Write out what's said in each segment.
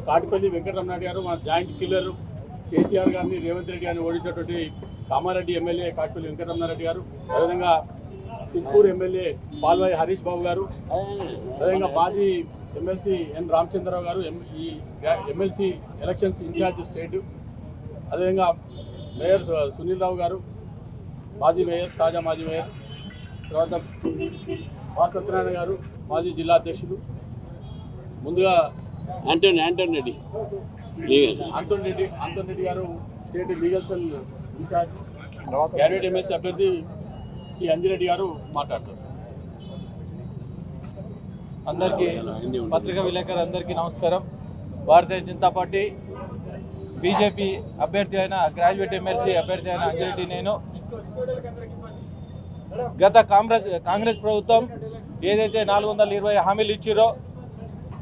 కాటిపల్లి వెంకటరమణ గారు మా joint killer KCR గారిని రేవంత్ రెడ్డి గారిని ఓడించినటువంటి కామారెడ్డి ఎమ్మెల్యే కాటిపల్లి వెంకటరమణారెడ్డి గారు, అదేవిధంగా సిద్పూర్ ఎమ్మెల్యే పాల్వాయి హరీష్ బాబు గారు, అదేవిధంగా మాజీ ఎమ్మెల్సీ ఎన్ రామచంద్రరావు గారు, ఈ ఎమ్మెల్సీ ఎలక్షన్స్ ఇన్ఛార్జ్ స్టేట్, అదేవిధంగా మేయర్ సునీల్ రావు గారు, మాజీ మేయర్, తాజా మాజీ మేయర్, తర్వాత వా సత్యనారాయణ గారు, మాజీ జిల్లా అధ్యక్షులు. ముందుగా ఆంటోనీ రెడ్డి గారు state legal cell in charge, cabinet MLC అభ్యర్థి సి అంజిరెడ్డి గారు మాట్లాడతారు. అందరికీ పత్రికా విలేకరులందరికీ నమస్కారం. భారతీయ జనతా పార్టీ బీజేపీ అభ్యర్థి అయిన గ్రాడ్యుయేట్ ఎమ్మెల్సీ అభ్యర్థి అయిన అంజిరెడ్డి నేను గత కాంగ్రెస్ ప్రభుత్వం ఏదైతే 420 హామీలు ఇచ్చిరో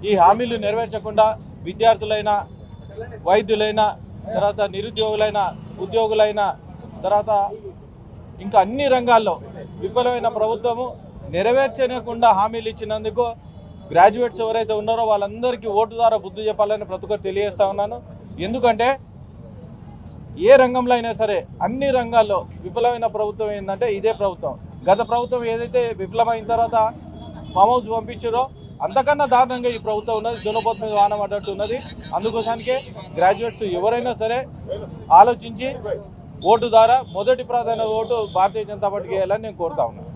ఈ హామీలు నెరవేర్చకుండా విద్యార్థులైన, వైద్యులైన, తర్వాత నిరుద్యోగులైన, ఉద్యోగులైన, తర్వాత ఇంకా అన్ని రంగాల్లో విఫలమైన ప్రభుత్వము నెరవేర్చకుండా హామీలు ఇచ్చినందుకు గ్రాడ్యుయేట్స్ ఎవరైతే ఉన్నారో వాళ్ళందరికీ ఓటు ద్వారా బుద్ధి చెప్పాలని ప్రతి ఒక్కరు తెలియజేస్తా ఉన్నాను. ఎందుకంటే ఏ రంగంలో అయినా సరే అన్ని రంగాల్లో విఫలమైన ప్రభుత్వం ఏంటంటే ఇదే ప్రభుత్వం. గత ప్రభుత్వం ఏదైతే విఫలమైన తర్వాత ఫామ్ హౌస్ పంపించారో అంతకన్నా దారుణంగా ఈ ప్రభుత్వం ఉన్నది. దునపోతు మీద వాన పడ్డట్టు ఉన్నది. అందుకోసానికే గ్రాడ్యుయేట్స్ ఎవరైనా సరే ఆలోచించి ఓటు ద్వారా మొదటి ప్రాధాన్యత ఓటు భారతీయ జనతా పార్టీకి వేయాలని నేను కోరుతా ఉన్నాను.